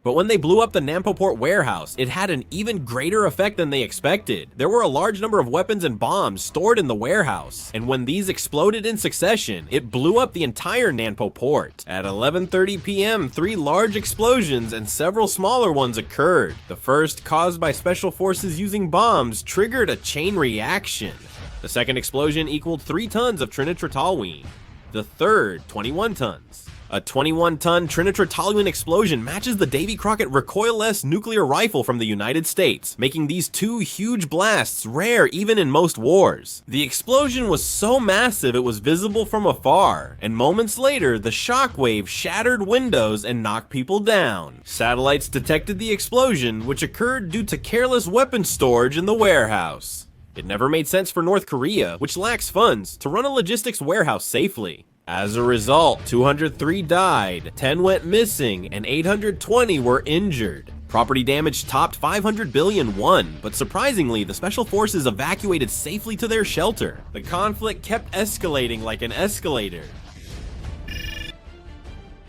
But when they blew up the Nanpo port warehouse, it had an even greater effect than they expected. There were a large number of weapons and bombs stored in the warehouse, and when these exploded in succession, it blew up the entire Nanpo port. At 11:30 p.m., 3 large explosions and several smaller ones occurred. The first, caused by special forces using bombs, triggered a chain reaction. The second explosion equaled 3 tons of trinitrotoluene. The third, 21 tons. A 21-ton trinitrotoluene explosion matches the Davy Crockett recoilless nuclear rifle from the United States, making these 2 huge blasts rare even in most wars. The explosion was so massive it was visible from afar, and moments later, the shockwave shattered windows and knocked people down. Satellites detected the explosion, which occurred due to careless weapon storage in the warehouse. It never made sense for North Korea, which lacks funds, to run a logistics warehouse safely. As a result, 203 died, 10 went missing, and 820 were injured. Property damage topped 500 billion won, but surprisingly, the special forces evacuated safely to their shelter. The conflict kept escalating like an escalator.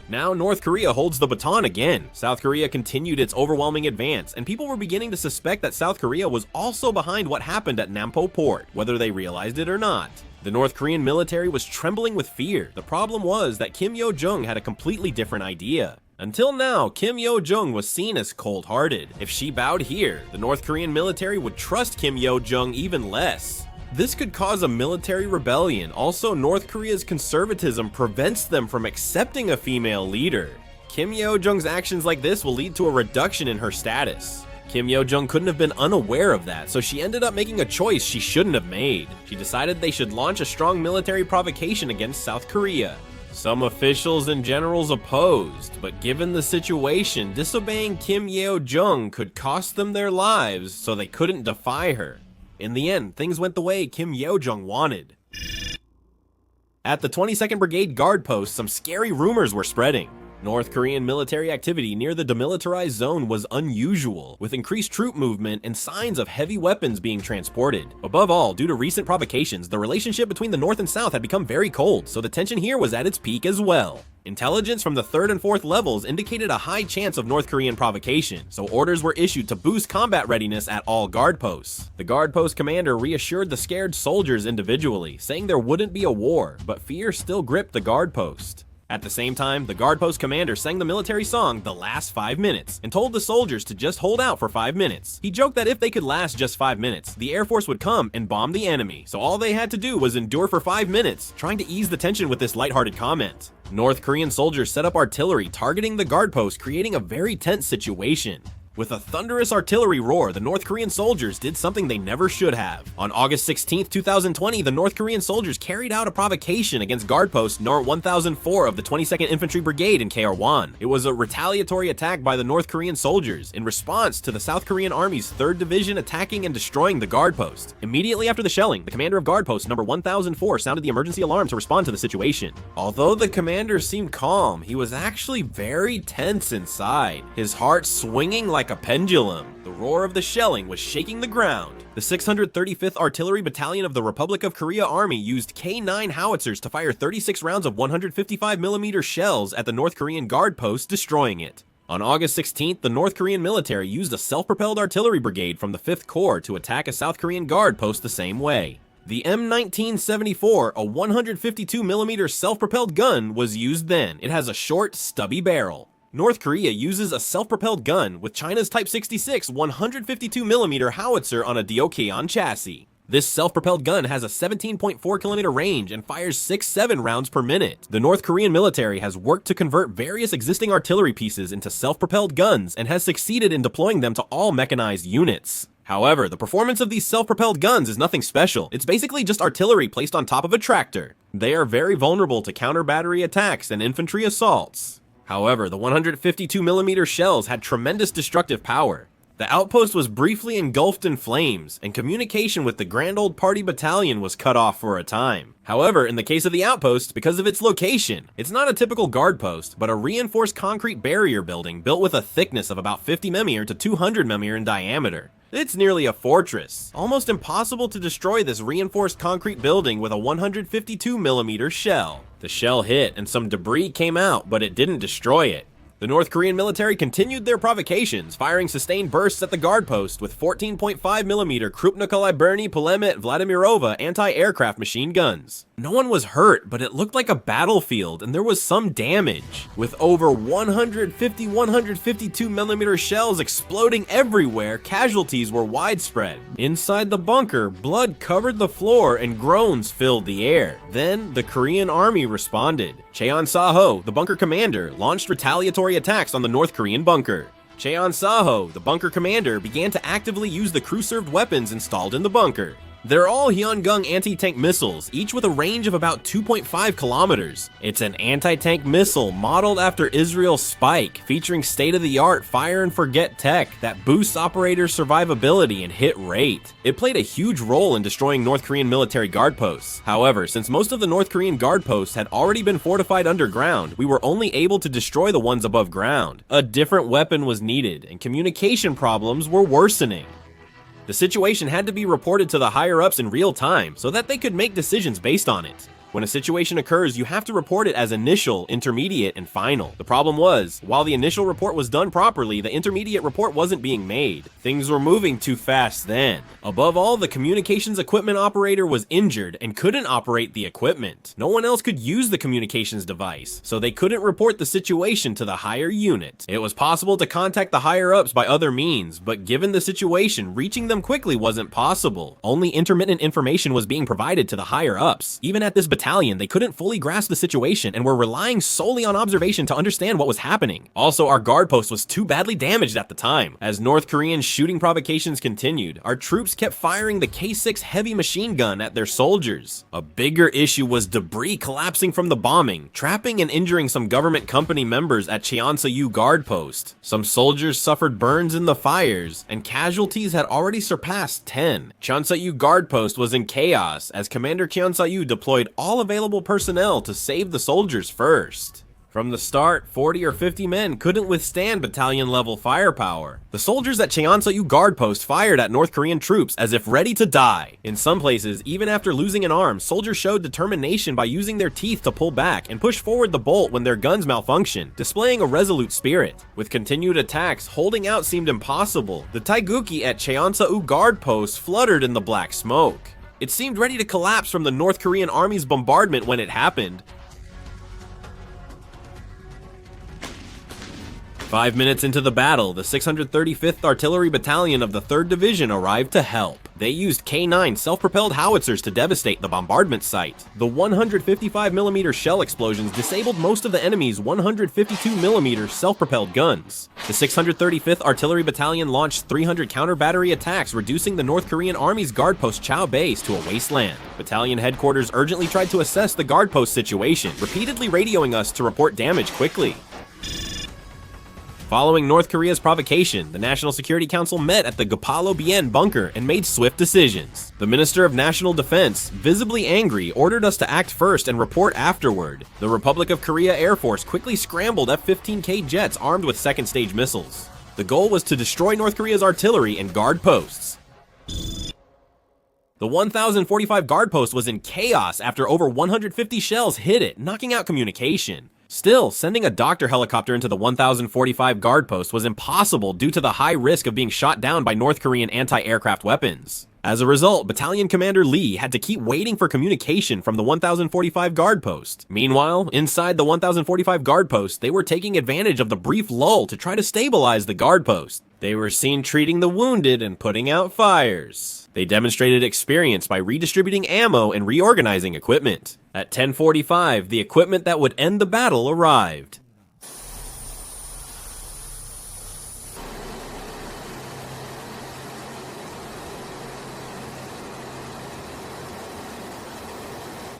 Now North Korea holds the baton again. South Korea continued its overwhelming advance, and people were beginning to suspect that South Korea was also behind what happened at Nanpo port, whether they realized it or not. The North Korean military was trembling with fear. The problem was that Kim Yeo-jung had a completely different idea. Until now, Kim Yeo-jung was seen as cold-hearted. If she bowed here, the North Korean military would trust Kim Yeo-jung even less. This could cause a military rebellion. Also, North Korea's conservatism prevents them from accepting a female leader. Kim Yeo-jung's actions like this will lead to a reduction in her status. Kim Yeo-jung couldn't have been unaware of that, so she ended up making a choice she shouldn't have made. She decided they should launch a strong military provocation against South Korea. Some officials and generals opposed, but given the situation, disobeying Kim Yeo-jung could cost them their lives, so they couldn't defy her. In the end, things went the way Kim Yeo-jung wanted. At the 22nd Brigade Guard Post, some scary rumors were spreading. North Korean military activity near the demilitarized zone was unusual, with increased troop movement and signs of heavy weapons being transported. Above all, due to recent provocations, the relationship between the North and South had become very cold, so the tension here was at its peak as well. Intelligence from the 3rd and 4th levels indicated a high chance of North Korean provocation, so orders were issued to boost combat readiness at all guard posts. The guard post commander reassured the scared soldiers individually, saying there wouldn't be a war, but fear still gripped the guard post. At the same time, the guard post commander sang the military song The Last 5 Minutes and told the soldiers to just hold out for 5 minutes. He joked that if they could last just 5 minutes, the Air Force would come and bomb the enemy, so all they had to do was endure for 5 minutes, trying to ease the tension with this lighthearted comment. North Korean soldiers set up artillery targeting the guard post, creating a very tense situation. With a thunderous artillery roar, the North Korean soldiers did something they never should have. On August 16, 2020, the North Korean soldiers carried out a provocation against guard post No. 1004 of the 22nd Infantry Brigade in Cheorwon. It was a retaliatory attack by the North Korean soldiers in response to the South Korean Army's 3rd Division attacking and destroying the guard post. Immediately after the shelling, the commander of guard post No. 1004 sounded the emergency alarm to respond to the situation. Although the commander seemed calm, he was actually very tense inside, his heart swinging like a pendulum. The roar of the shelling was shaking the ground. The 635th Artillery Battalion of the Republic of Korea Army used K9 howitzers to fire 36 rounds of 155mm shells at the North Korean guard post, destroying it. On August 16th, the North Korean military used a self-propelled artillery brigade from the 5th Corps to attack a South Korean guard post the same way. The M1974, a 152mm self-propelled gun, was used then. It has a short, stubby barrel. North Korea uses a self-propelled gun with China's Type 66 152mm howitzer on a Deocheon chassis. This self-propelled gun has a 17.4km range and fires 6-7 rounds per minute. The North Korean military has worked to convert various existing artillery pieces into self-propelled guns and has succeeded in deploying them to all mechanized units. However, the performance of these self-propelled guns is nothing special. It's basically just artillery placed on top of a tractor. They are very vulnerable to counter-battery attacks and infantry assaults. However, the 152mm shells had tremendous destructive power. The outpost was briefly engulfed in flames, and communication with the Grand Old Party Battalion was cut off for a time. However, in the case of the outpost, because of its location, it's not a typical guard post, but a reinforced concrete barrier building built with a thickness of about 50mm to 200mm in diameter. It's nearly a fortress. Almost impossible to destroy this reinforced concrete building with a 152mm shell. The shell hit and some debris came out, but it didn't destroy it. The North Korean military continued their provocations, firing sustained bursts at the guard post with 14.5mm Krupnikoly-Berny Pulemet Vladimirova anti-aircraft machine guns. No one was hurt, but it looked like a battlefield, and there was some damage, with over 152mm shells exploding everywhere. Casualties were widespread. Inside the bunker, blood covered the floor and groans filled the air. Then, the Korean army responded. Cheon Sa-ho, the bunker commander, launched retaliatory attacks on the North Korean bunker. Cheon Sa-ho, the bunker commander, began to actively use the crew-served weapons installed in the bunker. They're all Yeo-jung anti-tank missiles, each with a range of about 2.5 kilometers. It's an anti-tank missile modeled after Israel's Spike, featuring state-of-the-art fire-and-forget tech that boosts operators' survivability and hit rate. It played a huge role in destroying North Korean military guard posts. However, since most of the North Korean guard posts had already been fortified underground, we were only able to destroy the ones above ground. A different weapon was needed, and communication problems were worsening. The situation had to be reported to the higher-ups in real time so that they could make decisions based on it. When a situation occurs, you have to report it as initial, intermediate, and final. The problem was, while the initial report was done properly, the intermediate report wasn't being made. Things were moving too fast then. Above all, the communications equipment operator was injured and couldn't operate the equipment. No one else could use the communications device, so they couldn't report the situation to the higher unit. It was possible to contact the higher-ups by other means, but given the situation, reaching them quickly wasn't possible. Only intermittent information was being provided to the higher-ups. Even at this battalion, they couldn't fully grasp the situation and were relying solely on observation to understand what was happening. Also, our guard post was too badly damaged at the time. As North Korean shooting provocations continued, our troops kept firing the K6 heavy machine gun at their soldiers. A bigger issue was debris collapsing from the bombing, trapping and injuring some government company members at Cheonsa-yu guard post. Some soldiers suffered burns in the fires, and casualties had already surpassed 10. Cheonsa-yu guard post was in chaos as Commander Cheonsa-yu deployed all available personnel to save the soldiers first. From the start, 40 or 50 men couldn't withstand battalion-level firepower. The soldiers at Cheonsa-yu guard post fired at North Korean troops as if ready to die. In some places, even after losing an arm, soldiers showed determination by using their teeth to pull back and push forward the bolt when their guns malfunctioned, displaying a resolute spirit. With continued attacks, holding out seemed impossible. The Taeguki at Cheonsa-yu guard post fluttered in the black smoke. It seemed ready to collapse from the North Korean army's bombardment when it happened. 5 minutes into the battle, the 635th Artillery Battalion of the 3rd Division arrived to help. They used K9 self-propelled howitzers to devastate the bombardment site. The 155mm shell explosions disabled most of the enemy's 152mm self-propelled guns. The 635th Artillery Battalion launched 300 counter-battery attacks, reducing the North Korean Army's guard post Chao Base to a wasteland. Battalion headquarters urgently tried to assess the guard post situation, repeatedly radioing us to report damage quickly. Following North Korea's provocation, the National Security Council met at the Gapalo-Bien bunker and made swift decisions. The Minister of National Defense, visibly angry, ordered us to act first and report afterward. The Republic of Korea Air Force quickly scrambled F-15K jets armed with second-stage missiles. The goal was to destroy North Korea's artillery and guard posts. The 1045 guard post was in chaos after over 150 shells hit it, knocking out communication. Still, sending a doctor helicopter into the 1045 guard post was impossible due to the high risk of being shot down by North Korean anti-aircraft weapons. As a result, Battalion Commander Lee had to keep waiting for communication from the 1045 guard post. Meanwhile, inside the 1045 guard post, they were taking advantage of the brief lull to try to stabilize the guard post. They were seen treating the wounded and putting out fires. They demonstrated experience by redistributing ammo and reorganizing equipment. At 10:45, the equipment that would end the battle arrived.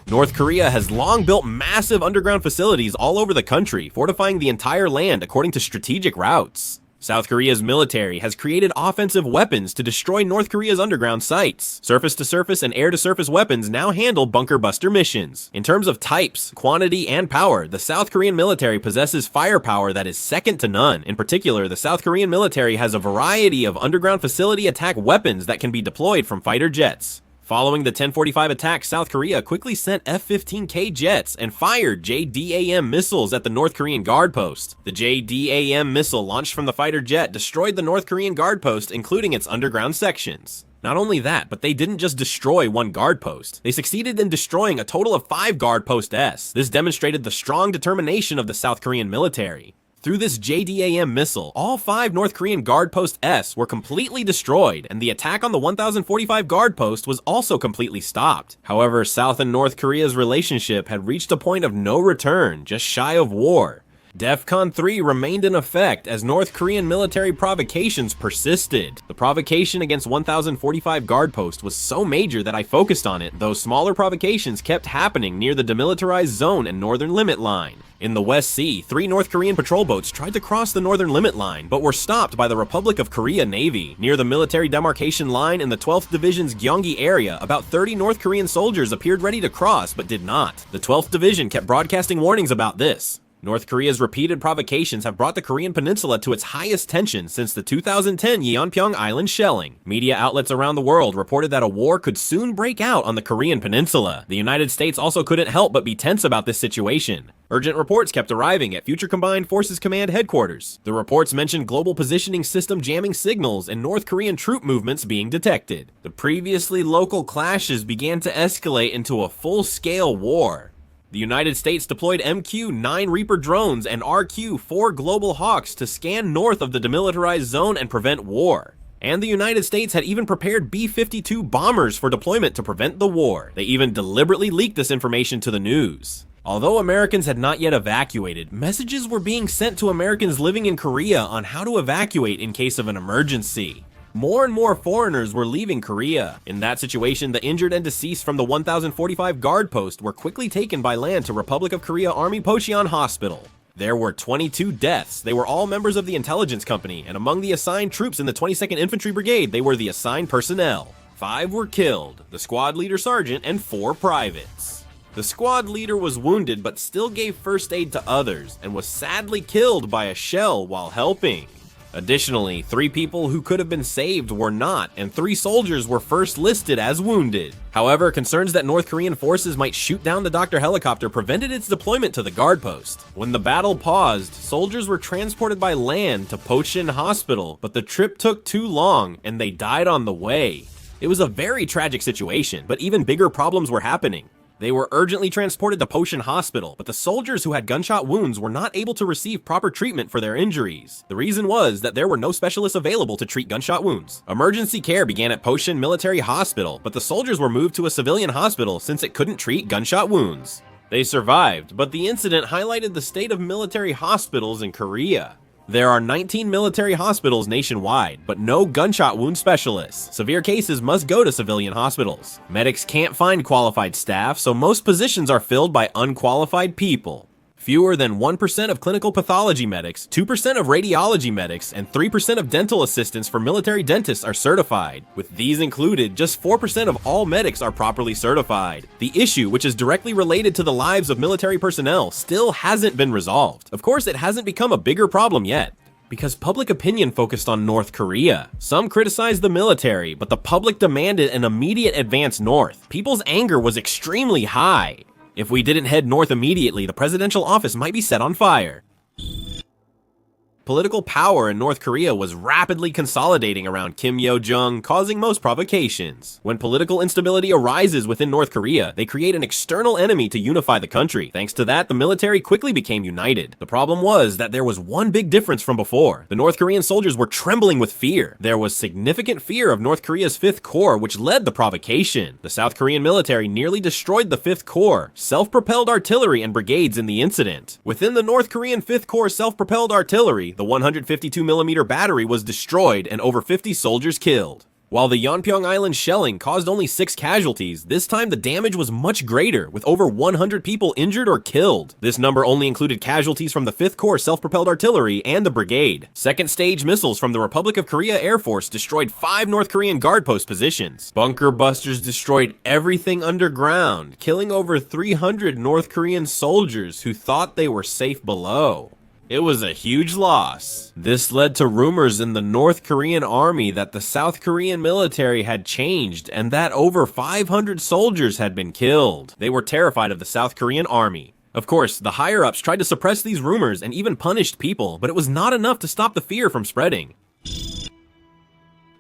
North Korea has long built massive underground facilities all over the country, fortifying the entire land according to strategic routes. South Korea's military has created offensive weapons to destroy North Korea's underground sites. Surface-to-surface and air-to-surface weapons now handle bunker buster missions. In terms of types, quantity, and power, the South Korean military possesses firepower that is second to none. In particular, the South Korean military has a variety of underground facility attack weapons that can be deployed from fighter jets. Following the 10:45 attack, South Korea quickly sent F-15K jets and fired JDAM missiles at the North Korean guard post. The JDAM missile launched from the fighter jet destroyed the North Korean guard post, including its underground sections. Not only that, but they didn't just destroy one guard post. They succeeded in destroying a total of 5 guard posts. This demonstrated the strong determination of the South Korean military. Through this JDAM missile, all 5 North Korean guard post S were completely destroyed, and the attack on the 1045 guard post was also completely stopped. However, South and North Korea's relationship had reached a point of no return, just shy of war. DEFCON 3 remained in effect as North Korean military provocations persisted. The provocation against 1045 guard post was so major that I focused on it, though smaller provocations kept happening near the demilitarized zone and northern limit line. In the West Sea, 3 North Korean patrol boats tried to cross the northern limit line, but were stopped by the Republic of Korea Navy. Near the military demarcation line in the 12th Division's Gyeonggi area, about 30 North Korean soldiers appeared ready to cross, but did not. The 12th Division kept broadcasting warnings about this. North Korea's repeated provocations have brought the Korean peninsula to its highest tension since the 2010 Yeonpyeong Island shelling. Media outlets around the world reported that a war could soon break out on the Korean peninsula. The United States also couldn't help but be tense about this situation. Urgent reports kept arriving at Future Combined Forces Command headquarters. The reports mentioned global positioning system jamming signals and North Korean troop movements being detected. The previously local clashes began to escalate into a full-scale war. The United States deployed MQ-9 Reaper drones and RQ-4 Global Hawks to scan north of the demilitarized zone and prevent war. And the United States had even prepared B-52 bombers for deployment to prevent the war. They even deliberately leaked this information to the news. Although Americans had not yet evacuated, messages were being sent to Americans living in Korea on how to evacuate in case of an emergency. More and more foreigners were leaving Korea. In that situation, the injured and deceased from the 1045 guard post were quickly taken by land to Republic of Korea Army Pocheon Hospital. There were 22 deaths. They were all members of the intelligence company, and among the assigned troops in the 22nd Infantry Brigade, they were the assigned personnel. 5 were killed, the squad leader sergeant and 4 privates. The squad leader was wounded but still gave first aid to others, and was sadly killed by a shell while helping. Additionally, 3 people who could have been saved were not, and 3 soldiers were first listed as wounded. However, concerns that North Korean forces might shoot down the Doctor helicopter prevented its deployment to the guard post. When the battle paused, soldiers were transported by land to Pocheon Hospital, but the trip took too long, and they died on the way. It was a very tragic situation, but even bigger problems were happening. They were urgently transported to Pocheon Hospital, but the soldiers who had gunshot wounds were not able to receive proper treatment for their injuries. The reason was that there were no specialists available to treat gunshot wounds. Emergency care began at Pocheon Military Hospital, but the soldiers were moved to a civilian hospital since it couldn't treat gunshot wounds. They survived, but the incident highlighted the state of military hospitals in Korea. There are 19 military hospitals nationwide, but no gunshot wound specialists. Severe cases must go to civilian hospitals. Medics can't find qualified staff, so most positions are filled by unqualified people. Fewer than 1% of clinical pathology medics, 2% of radiology medics, and 3% of dental assistants for military dentists are certified. With these included, just 4% of all medics are properly certified. The issue, which is directly related to the lives of military personnel, still hasn't been resolved. Of course, it hasn't become a bigger problem yet, because public opinion focused on North Korea. Some criticized the military, but the public demanded an immediate advance north. People's anger was extremely high. If we didn't head north immediately, the presidential office might be set on fire. Political power in North Korea was rapidly consolidating around Kim Yeo-jung, causing most provocations. When political instability arises within North Korea, they create an external enemy to unify the country. Thanks to that, the military quickly became united. The problem was that there was one big difference from before. The North Korean soldiers were trembling with fear. There was significant fear of North Korea's 5th Corps, which led the provocation. The South Korean military nearly destroyed the 5th Corps, self-propelled artillery, and brigades in the incident. Within the North Korean 5th Corps self-propelled artillery, the 152mm battery was destroyed and over 50 soldiers killed. While the Yeonpyeong Island shelling caused only 6 casualties, this time the damage was much greater, with over 100 people injured or killed. This number only included casualties from the 5th Corps self-propelled artillery and the brigade. Second-stage missiles from the Republic of Korea Air Force destroyed 5 North Korean guard post positions. Bunker busters destroyed everything underground, killing over 300 North Korean soldiers who thought they were safe below. It was a huge loss. This led to rumors in the North Korean army that the South Korean military had changed and that over 500 soldiers had been killed. They were terrified of the South Korean army. Of course, the higher-ups tried to suppress these rumors and even punished people, but it was not enough to stop the fear from spreading.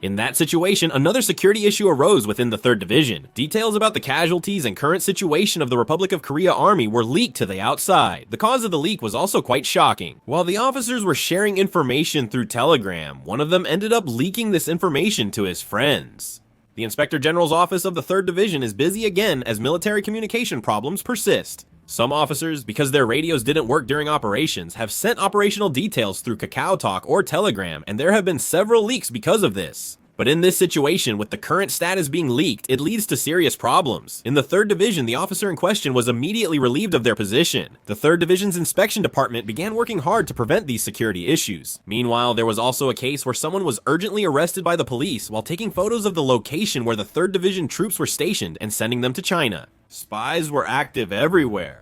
In that situation, another security issue arose within the 3rd Division. Details about the casualties and current situation of the Republic of Korea Army were leaked to the outside. The cause of the leak was also quite shocking. While the officers were sharing information through Telegram, one of them ended up leaking this information to his friends. The Inspector General's office of the 3rd Division is busy again as military communication problems persist. Some officers, because their radios didn't work during operations, have sent operational details through Kakao Talk or Telegram, and there have been several leaks because of this. But in this situation, with the current status being leaked, it leads to serious problems. In the 3rd Division, the officer in question was immediately relieved of their position. The 3rd Division's inspection department began working hard to prevent these security issues. Meanwhile, there was also a case where someone was urgently arrested by the police while taking photos of the location where the 3rd Division troops were stationed and sending them to China. Spies were active everywhere.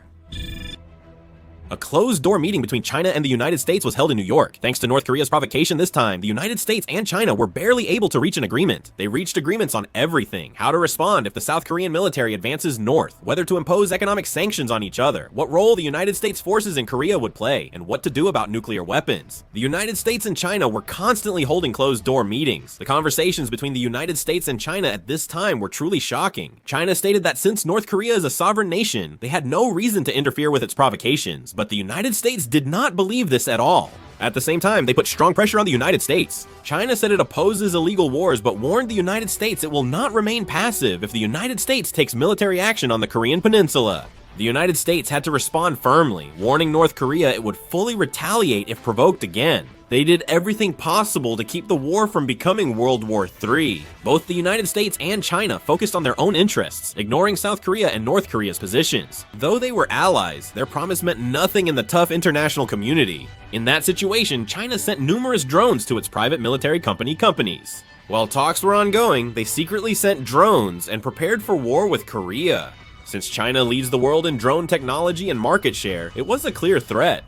A closed-door meeting between China and the United States was held in New York. Thanks to North Korea's provocation this time, the United States and China were barely able to reach an agreement. They reached agreements on everything: how to respond if the South Korean military advances north, whether to impose economic sanctions on each other, what role the United States forces in Korea would play, and what to do about nuclear weapons. The United States and China were constantly holding closed-door meetings. The conversations between the United States and China at this time were truly shocking. China stated that since North Korea is a sovereign nation, they had no reason to interfere with its provocations, but the United States did not believe this at all. At the same time, they put strong pressure on the United States. China said it opposes illegal wars, but warned the United States it will not remain passive if the United States takes military action on the Korean Peninsula. The United States had to respond firmly, warning North Korea it would fully retaliate if provoked again. They did everything possible to keep the war from becoming World War III. Both the United States and China focused on their own interests, ignoring South Korea and North Korea's positions. Though they were allies, their promise meant nothing in the tough international community. In that situation, China sent numerous drones to its private military companies. While talks were ongoing, they secretly sent drones and prepared for war with Korea. Since China leads the world in drone technology and market share, it was a clear threat.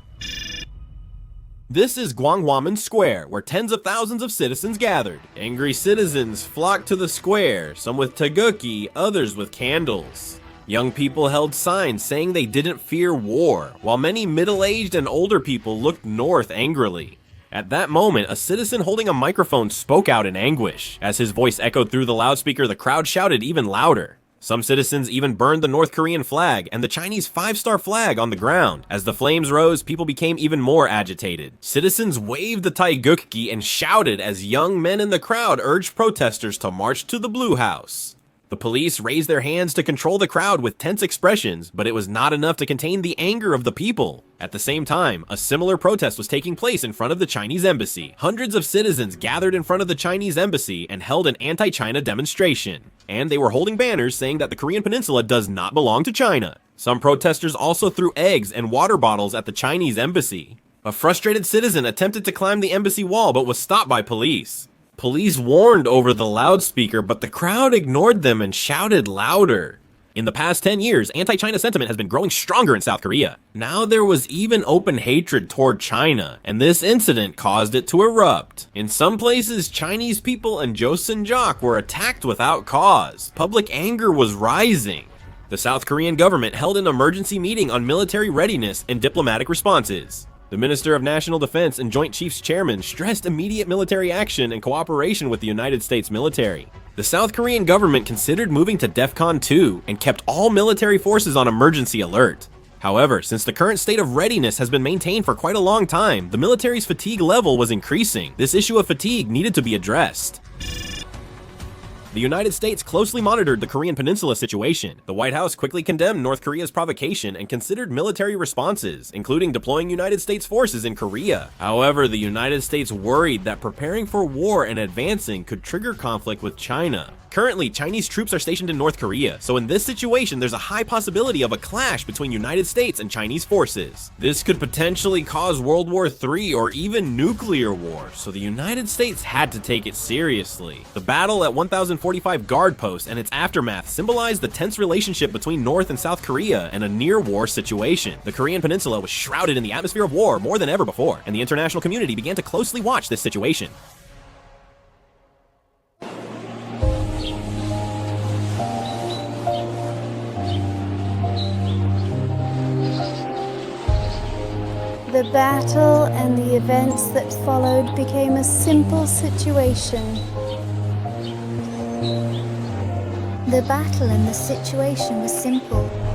This is Gwanghwamun Square, where tens of thousands of citizens gathered. Angry citizens flocked to the square, some with taegukgi, others with candles. Young people held signs saying they didn't fear war, while many middle-aged and older people looked north angrily. At that moment, a citizen holding a microphone spoke out in anguish. As his voice echoed through the loudspeaker, the crowd shouted even louder. Some citizens even burned the North Korean flag and the Chinese 5-star flag on the ground. As the flames rose, people became even more agitated. Citizens waved the taegukgi and shouted as young men in the crowd urged protesters to march to the Blue House. The police raised their hands to control the crowd with tense expressions, but it was not enough to contain the anger of the people. At the same time, a similar protest was taking place in front of the Chinese embassy. Hundreds of citizens gathered in front of the Chinese embassy and held an anti-China demonstration. And they were holding banners saying that the Korean Peninsula does not belong to China. Some protesters also threw eggs and water bottles at the Chinese embassy. A frustrated citizen attempted to climb the embassy wall but was stopped by police. Police warned over the loudspeaker, but the crowd ignored them and shouted louder. In the past 10 years, anti-China sentiment has been growing stronger in South Korea. Now there was even open hatred toward China, and this incident caused it to erupt. In some places, Chinese people and Joseon-jak were attacked without cause. Public anger was rising. The South Korean government held an emergency meeting on military readiness and diplomatic responses. The Minister of National Defense and Joint Chiefs Chairman stressed immediate military action and cooperation with the United States military. The South Korean government considered moving to DEFCON 2 and kept all military forces on emergency alert. However, since the current state of readiness has been maintained for quite a long time, the military's fatigue level was increasing. This issue of fatigue needed to be addressed. The United States closely monitored the Korean Peninsula situation. The White House quickly condemned North Korea's provocation and considered military responses, including deploying United States forces in Korea. However, the United States worried that preparing for war and advancing could trigger conflict with China. Currently, Chinese troops are stationed in North Korea, so in this situation, there's a high possibility of a clash between United States and Chinese forces. This could potentially cause World War III or even nuclear war, so the United States had to take it seriously. The battle at 1045 Guard Post and its aftermath symbolized the tense relationship between North and South Korea and a near-war situation. The Korean peninsula was shrouded in the atmosphere of war more than ever before, and the international community began to closely watch this situation. The battle and the events that followed became a simple situation. The battle and the situation was simple.